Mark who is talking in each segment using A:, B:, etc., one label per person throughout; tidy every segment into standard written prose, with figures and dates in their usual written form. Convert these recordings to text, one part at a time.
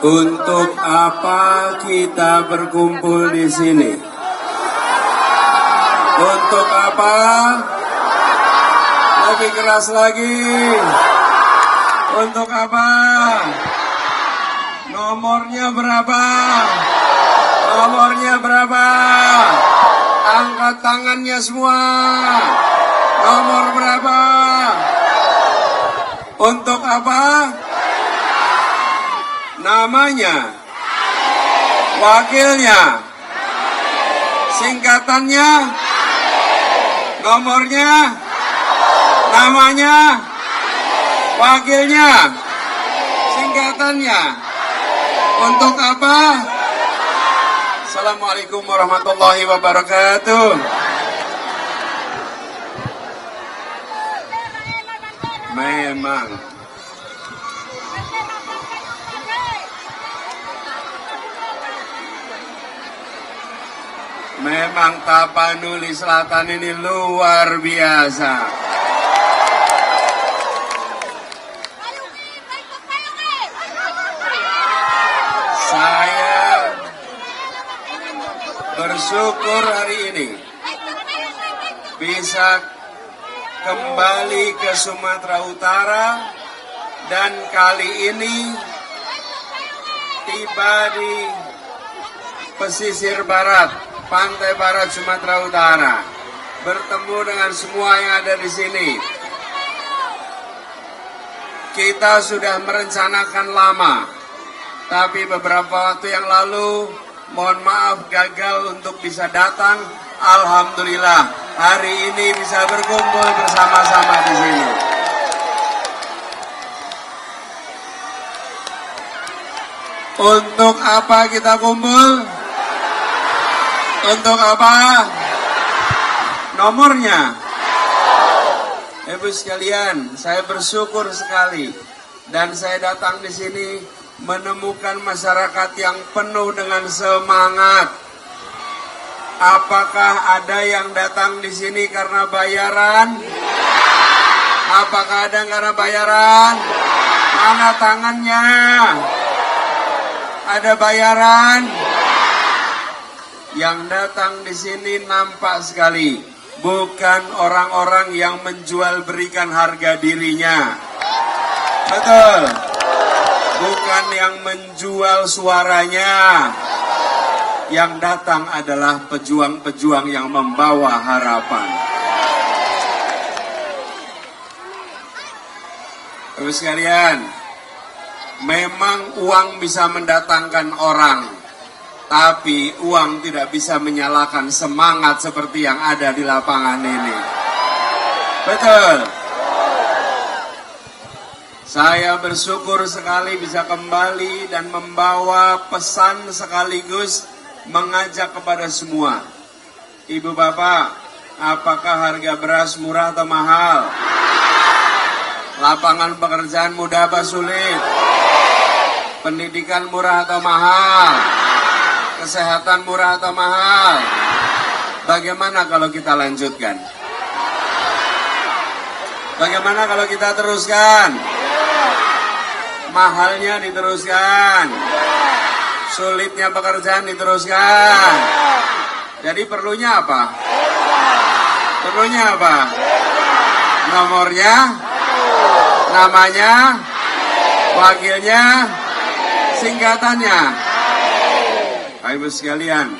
A: Untuk apa kita berkumpul di sini? Untuk apa? Lebih keras lagi. Untuk apa? Nomornya berapa? Nomornya berapa? Angkat tangannya semua. Nomor berapa? Untuk apa? Namanya, wakilnya, singkatannya, nomornya, namanya, wakilnya, singkatannya. Untuk apa? Assalamualaikum warahmatullahi wabarakatuh. Memang Tapanuli Selatan ini luar biasa. Saya bersyukur hari ini bisa kembali ke Sumatera Utara dan kali ini tiba di pesisir barat, pantai barat Sumatera Utara, bertemu dengan semua yang ada di sini. Kita sudah merencanakan lama, tapi beberapa waktu yang lalu, mohon maaf gagal untuk bisa datang. Alhamdulillah, hari ini bisa berkumpul bersama-sama di sini. Untuk apa kita kumpul? Untuk apa? Nomornya. Ibu sekalian, saya bersyukur sekali dan saya datang di sini menemukan masyarakat yang penuh dengan semangat. Apakah ada yang datang di sini karena bayaran? Apakah ada yang karena bayaran? Mana tangannya? Ada bayaran? Yang datang di sini nampak sekali, bukan orang-orang yang menjual berikan harga dirinya. Betul. Bukan yang menjual suaranya. Yang datang adalah pejuang-pejuang yang membawa harapan. Terus sekalian, memang uang bisa mendatangkan orang, tapi uang tidak bisa menyalakan semangat seperti yang ada di lapangan ini. Betul. Saya bersyukur sekali bisa kembali dan membawa pesan sekaligus mengajak kepada semua. Ibu bapak, apakah harga beras murah atau mahal? Lapangan pekerjaan mudah apa sulit? Pendidikan murah atau mahal? Kesehatan murah atau mahal? Bagaimana kalau kita lanjutkan? Bagaimana kalau kita teruskan? Mahalnya diteruskan, sulitnya pekerjaan diteruskan. Jadi perlunya apa? Perlunya apa? Nomornya, namanya, wakilnya, singkatannya. Ibu sekalian,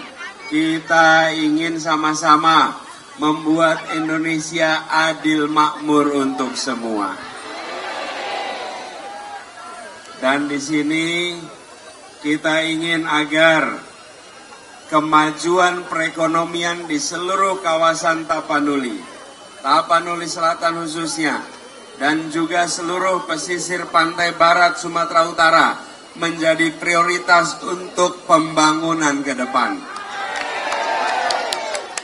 A: kita ingin sama-sama membuat Indonesia adil makmur untuk semua. Dan di sini kita ingin agar kemajuan perekonomian di seluruh kawasan Tapanuli, Tapanuli Selatan khususnya, dan juga seluruh pesisir pantai barat Sumatera Utara menjadi prioritas untuk pembangunan ke depan.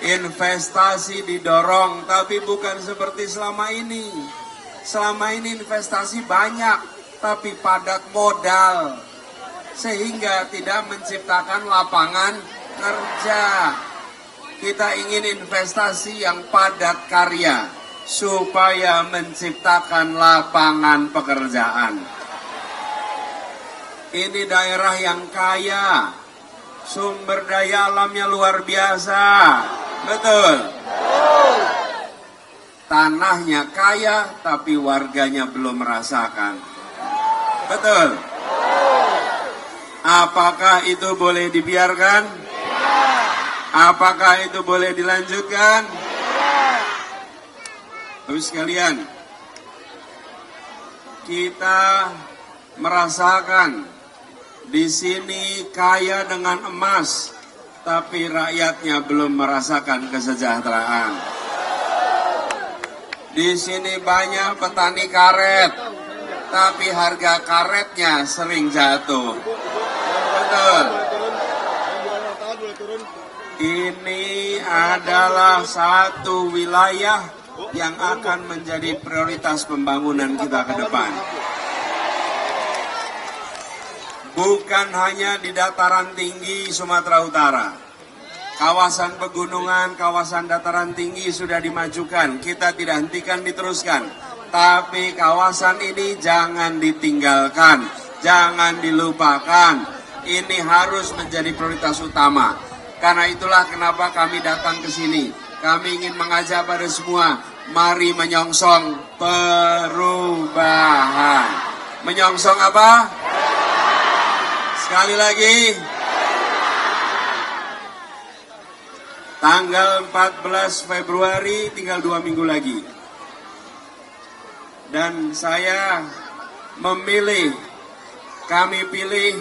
A: Investasi didorong, tapi bukan seperti selama ini. Selama ini investasi banyak, tapi padat modal, sehingga tidak menciptakan lapangan kerja. Kita ingin investasi yang padat karya, supaya menciptakan lapangan pekerjaan. Ini daerah yang kaya, sumber daya alamnya luar biasa. Betul. Tanahnya kaya, tapi warganya belum merasakan. Betul. Apakah itu boleh dibiarkan? Apakah itu boleh dilanjutkan? Terus sekalian, kita merasakan di sini kaya dengan emas, tapi rakyatnya belum merasakan kesejahteraan. Di sini banyak petani karet, tapi harga karetnya sering jatuh. Betul. Ini adalah satu wilayah yang akan menjadi prioritas pembangunan kita ke depan. Bukan hanya di dataran tinggi Sumatera Utara. Kawasan pegunungan, kawasan dataran tinggi sudah dimajukan. Kita tidak hentikan, diteruskan. Tapi kawasan ini jangan ditinggalkan, jangan dilupakan. Ini harus menjadi prioritas utama. Karena itulah kenapa kami datang ke sini. Kami ingin mengajak pada semua, mari menyongsong perubahan. Menyongsong apa? Sekali lagi. Tanggal 14 Februari, tinggal 2 minggu lagi. Dan saya kami pilih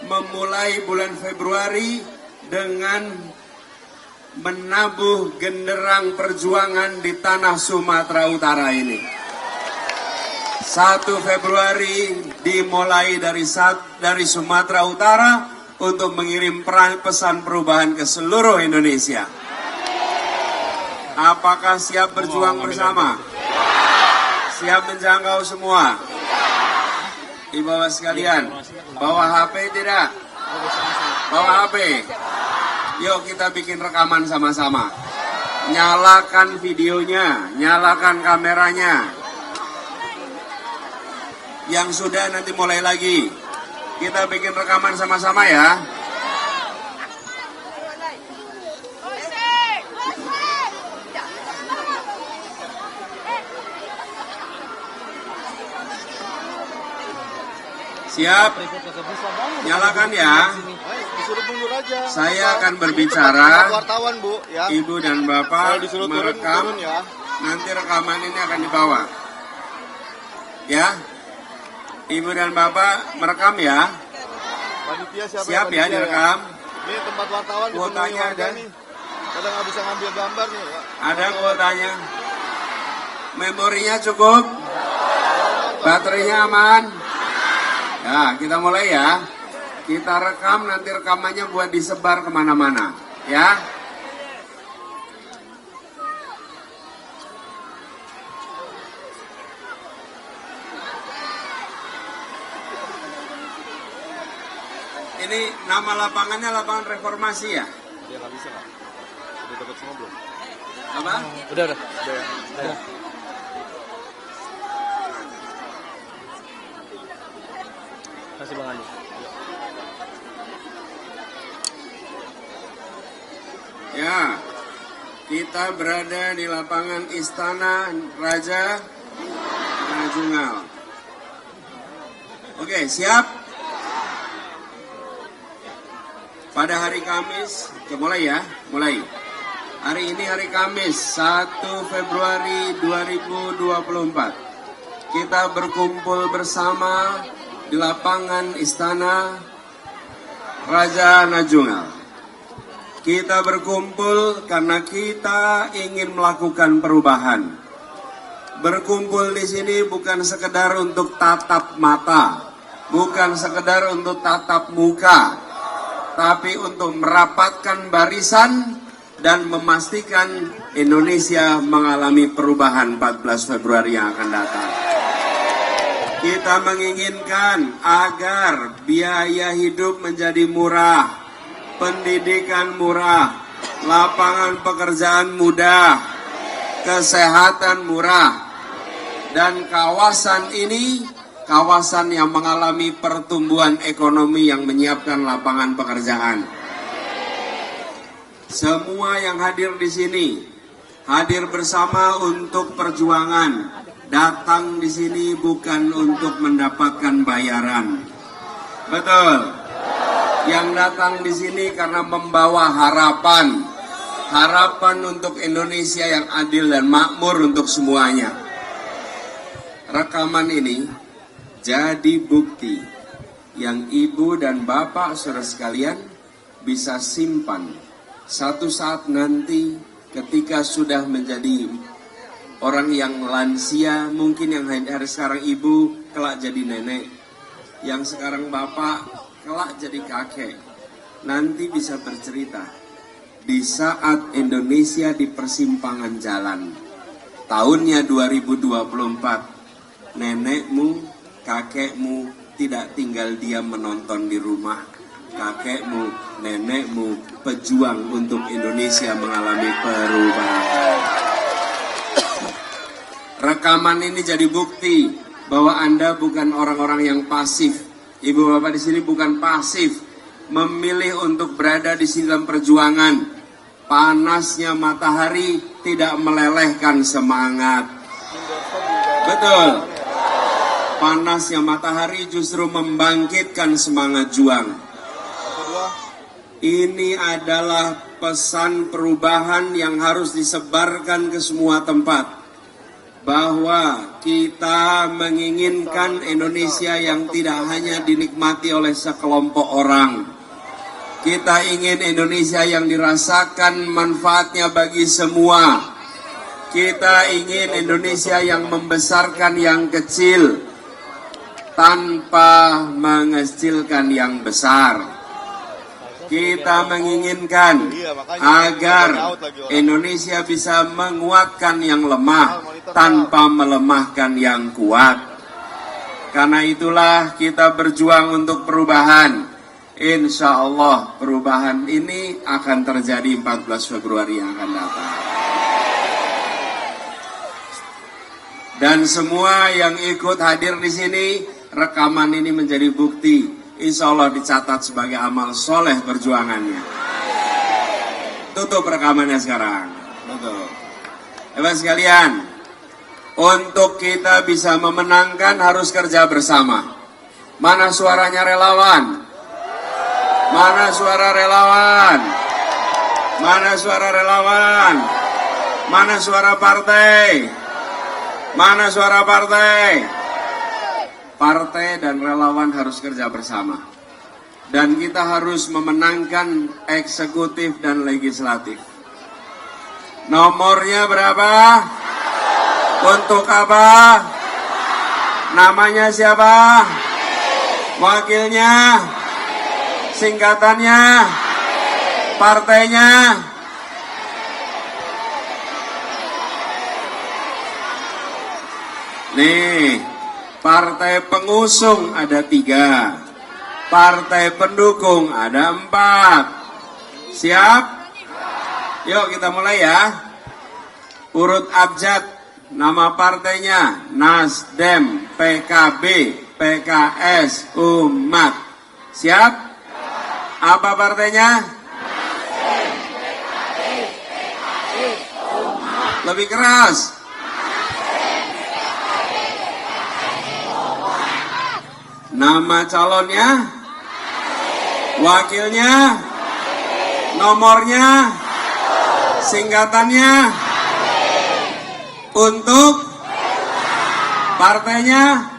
A: memulai bulan Februari dengan menabuh genderang perjuangan di tanah Sumatera Utara ini. 1 Februari dimulai dari Sumatera Utara untuk mengirim pesan perubahan ke seluruh Indonesia. Apakah siap berjuang bersama? Siap menjangkau semua? Ibu-bapak sekalian, bawa HP tidak? Bawa HP? Yuk kita bikin rekaman sama-sama. Nyalakan videonya, nyalakan kameranya. Yang sudah nanti mulai lagi. Kita bikin rekaman sama-sama ya. Siap? Nyalakan ya. Saya akan berbicara. Ibu dan Bapak merekam. Nanti rekaman ini akan dibawa. Ya. Ibu dan Bapak merekam ya. Siap ya direkam.
B: Ini tempat wartawan
A: kuotanya ada.
B: Kadang nggak bisa ngambil gambar nih.
A: Ada kuotanya. Memorinya cukup. Baterainya aman. Ya, kita mulai ya. Kita rekam, nanti rekamannya buat disebar kemana-mana. Ya. Ini nama lapangannya lapangan Reformasi ya?
B: Ya nggak bisa lah. Udah dapat semua belum?
A: Apa?
B: Udah. Kasih Bang Ali.
A: Ya, kita berada di lapangan Istana Raja Najungal. Oke, siap? Pada hari Kamis, mulai ya, mulai. Hari ini hari Kamis, 1 Februari 2024. Kita berkumpul bersama di lapangan Istana Raja Najungal. Kita berkumpul karena kita ingin melakukan perubahan. Berkumpul di sini bukan sekedar untuk tatap mata, bukan sekedar untuk tatap muka, tapi untuk merapatkan barisan dan memastikan Indonesia mengalami perubahan 14 Februari yang akan datang. Kita menginginkan agar biaya hidup menjadi murah, pendidikan murah, lapangan pekerjaan mudah, kesehatan murah, dan kawasan ini kawasan yang mengalami pertumbuhan ekonomi yang menyiapkan lapangan pekerjaan. Semua yang hadir di sini hadir bersama untuk perjuangan. Datang di sini bukan untuk mendapatkan bayaran. Betul. Yang datang di sini karena membawa harapan. Harapan untuk Indonesia yang adil dan makmur untuk semuanya. Rekaman ini jadi bukti yang ibu dan bapak saudara sekalian bisa simpan. Satu saat nanti ketika sudah menjadi orang yang lansia, mungkin yang hari sekarang ibu kelak jadi nenek, yang sekarang bapak kelak jadi kakek, nanti bisa bercerita di saat Indonesia di persimpangan jalan tahunnya 2024, nenekmu, kakekmu tidak tinggal diam menonton di rumah. Kakekmu, nenekmu pejuang untuk Indonesia mengalami perubahan. Rekaman ini jadi bukti bahwa Anda bukan orang-orang yang pasif. Ibu bapak di sini bukan pasif, memilih untuk berada di sini dalam perjuangan. Panasnya matahari tidak melelehkan semangat. Betul. Panasnya matahari justru membangkitkan semangat juang. Ini adalah pesan perubahan yang harus disebarkan ke semua tempat. Bahwa kita menginginkan Indonesia yang tidak hanya dinikmati oleh sekelompok orang. Kita ingin Indonesia yang dirasakan manfaatnya bagi semua. Kita ingin Indonesia yang membesarkan yang kecil tanpa mengecilkan yang besar. Kita menginginkan agar Indonesia bisa menguatkan yang lemah tanpa melemahkan yang kuat. Karena itulah kita berjuang untuk perubahan. Insya Allah perubahan ini akan terjadi 14 Februari yang akan datang. Dan semua yang ikut hadir di sini, rekaman ini menjadi bukti. Insya Allah dicatat sebagai amal soleh perjuangannya. Tutup rekamannya sekarang. Tutup. Bapak sekalian, untuk kita bisa memenangkan harus kerja bersama. Mana suaranya relawan? Mana suara relawan? Mana suara relawan? Mana suara partai? Mana suara partai? Partai dan relawan harus kerja bersama. Dan kita harus memenangkan eksekutif dan legislatif. Nomornya berapa? Untuk apa? Namanya siapa? Wakilnya? Singkatannya? Partainya? Nih, partai pengusung ada 3, partai pendukung ada 4. Siap? Yuk kita mulai ya. Urut abjad, nama partainya Nasdem, PKB, PKS, Umat. Siap? Apa partainya? Nasdem, PKB, PKS, Umat. Lebih keras. Nama calonnya, wakilnya, nomornya, singkatannya, untuk partainya,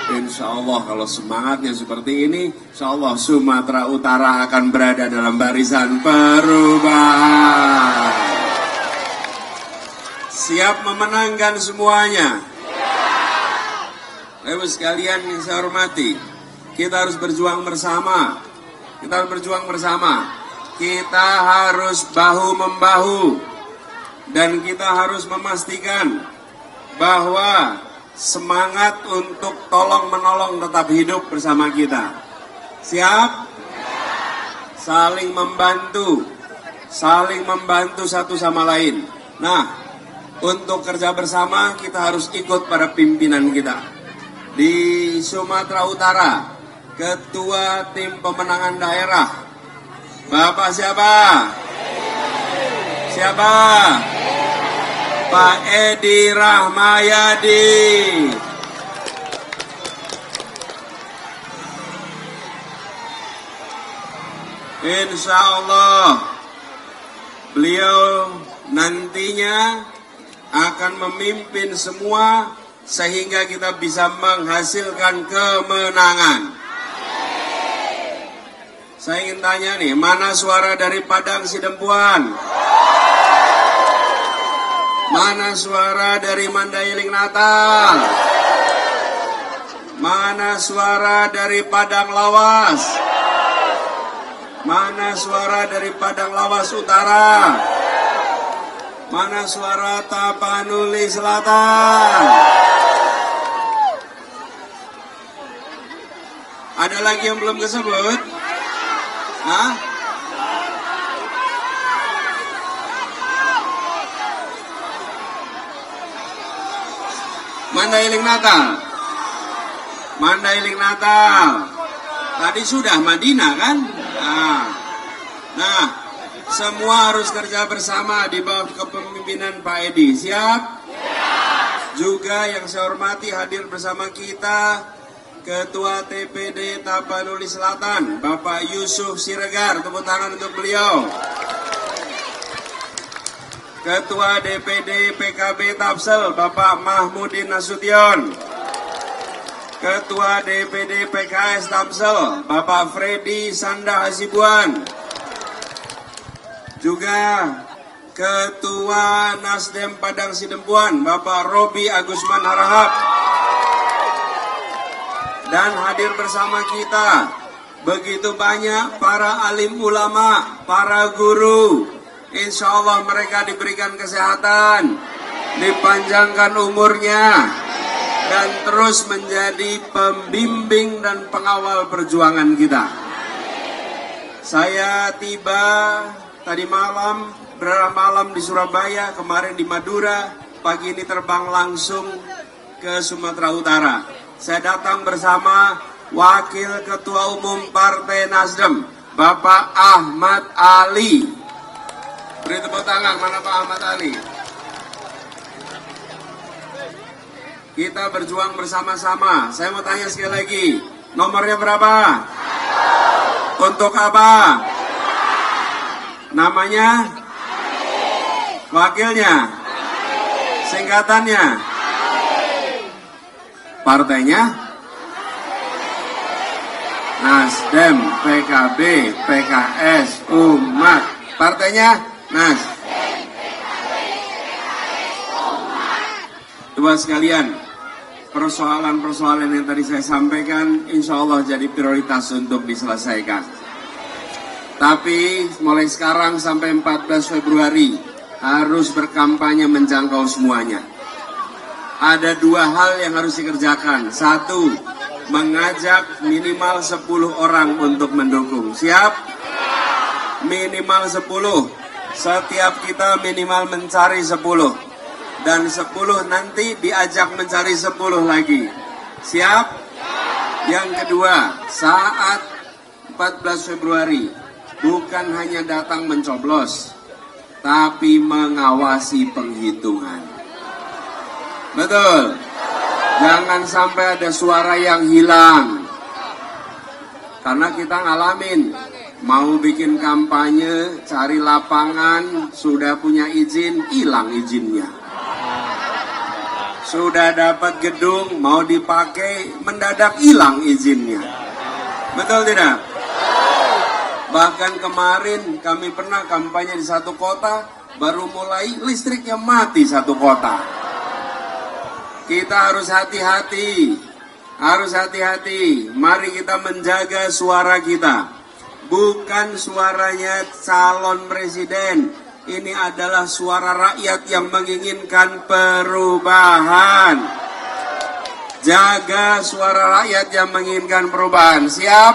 A: Insya Allah kalau semangatnya seperti ini, Insya Allah Sumatera Utara akan berada dalam barisan perubahan. Siap memenangkan semuanya? Ibu sekalian yang saya hormati, kita harus berjuang bersama. Kita harus berjuang bersama. Kita harus bahu-membahu. Dan kita harus memastikan bahwa semangat untuk tolong-menolong tetap hidup bersama kita. Siap? Saling membantu satu sama lain. Nah, untuk kerja bersama kita harus ikut pada pimpinan kita. Di Sumatera Utara, Ketua Tim Pemenangan Daerah, Bapak siapa? Siapa? Pak Edi Rahmayadi. Insya Allah beliau nantinya akan memimpin semua sehingga kita bisa menghasilkan kemenangan. Saya ingin tanya nih, mana suara dari Padang Sidempuan? Mana suara dari Mandailing Natal? Mana suara dari Padang Lawas? Mana suara dari Padang Lawas Utara? Mana suara Tapanuli Selatan? Ada lagi yang belum disebut? Hah? Mandailing Natal. Mandailing Natal. Tadi sudah Madinah kan? Nah, semua harus kerja bersama di bawah kepemimpinan Pak Edi. Siap? Juga yang saya hormati hadir bersama kita Ketua TPD Tapanuli Selatan, Bapak Yusuf Siregar. Tepuk tangan untuk beliau. Ketua DPD PKB Tapsel, Bapak Mahmudin Nasution. Ketua DPD PKS Tapsel, Bapak Freddy Sanda Hasibuan. Juga Ketua Nasdem Padang Sidempuan, Bapak Robi Agusman Harahap. Dan hadir bersama kita begitu banyak para alim ulama, para guru. Insya Allah mereka diberikan kesehatan, dipanjangkan umurnya, dan terus menjadi pembimbing dan pengawal perjuangan kita. Saya tiba tadi malam, berapa malam di Surabaya, kemarin di Madura, pagi ini terbang langsung ke Sumatera Utara. Saya datang bersama Wakil Ketua Umum Partai Nasdem, Bapak Ahmad Ali. Beri tepuk tangan, mana Pak Ahmad Ali? Kita berjuang bersama-sama. Saya mau tanya sekali lagi, nomornya berapa? Untuk apa? Namanya? Wakilnya? Singkatannya? Partainya? Nasdem, PKB, PKS, Umat. Partainya? Coba sekalian, persoalan-persoalan yang tadi saya sampaikan insya Allah jadi prioritas untuk diselesaikan. Tapi mulai sekarang sampai 14 Februari harus berkampanye menjangkau semuanya. Ada dua hal yang harus dikerjakan. Satu, mengajak minimal 10 orang untuk mendukung. Siap? Minimal 10. Setiap kita minimal mencari 10. Dan 10 nanti diajak mencari 10 lagi. Siap? Yang kedua, saat 14 Februari bukan hanya datang mencoblos, tapi mengawasi penghitungan. Betul? Jangan sampai ada suara yang hilang. Karena kita ngalamin, mau bikin kampanye, cari lapangan, sudah punya izin, hilang izinnya. Sudah dapat gedung, mau dipakai, mendadak hilang izinnya. Betul tidak? Bahkan kemarin kami pernah kampanye di satu kota, baru mulai listriknya mati satu kota. Kita harus hati-hati. Harus hati-hati. Mari kita menjaga suara kita. Bukan suaranya calon presiden. Ini adalah suara rakyat yang menginginkan perubahan. Jaga suara rakyat yang menginginkan perubahan. Siap?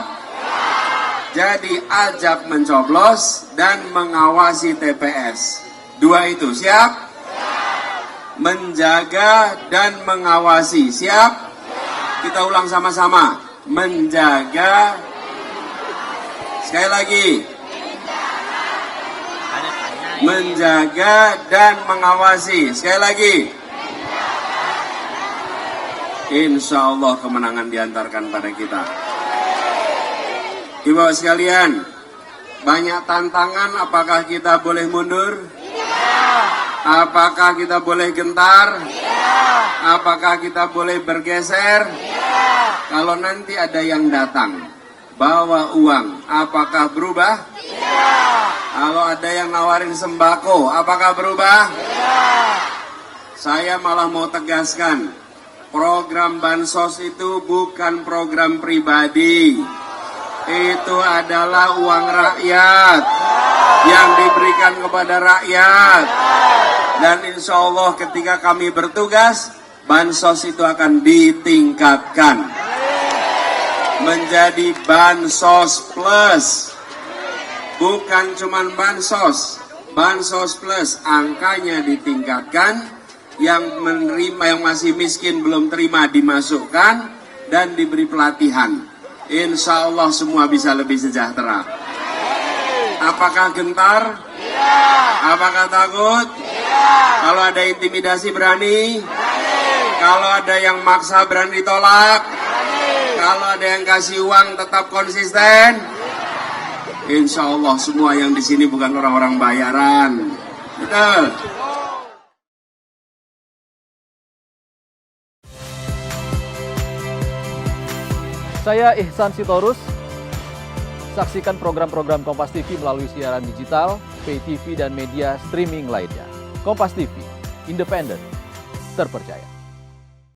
A: Jadi ajak mencoblos dan mengawasi TPS. Dua itu, siap? Menjaga dan mengawasi. Siap? Kita ulang sama-sama. Menjaga. Sekali lagi. Menjaga dan mengawasi. Sekali lagi. Insya Allah kemenangan diantarkan pada kita. Ibu sekalian, banyak tantangan. Apakah kita boleh mundur? Apakah kita boleh gentar? Apakah kita boleh bergeser? Kalau nanti ada yang datang bawa uang, apakah berubah? Kalau ada yang nawarin sembako, apakah berubah? Saya malah mau tegaskan, program bansos itu bukan program pribadi. Itu adalah uang rakyat yang diberikan kepada rakyat. Dan insya Allah ketika kami bertugas, bansos itu akan ditingkatkan menjadi bansos plus. Bukan cuma bansos, bansos plus, angkanya ditingkatkan. Yang menerima, yang masih miskin belum terima dimasukkan dan diberi pelatihan. Insya Allah semua bisa lebih sejahtera. Apakah gentar? Apakah takut? Kalau ada intimidasi berani? Kalau ada yang maksa berani ditolak? Kalau ada yang kasih uang tetap konsisten? Insya Allah semua yang di sini bukan orang-orang bayaran. Betul?
C: Saya Ihsan Sitorus. Saksikan program-program Kompas TV melalui siaran digital, pay TV, dan media streaming lainnya. Kompas TV, independen, terpercaya.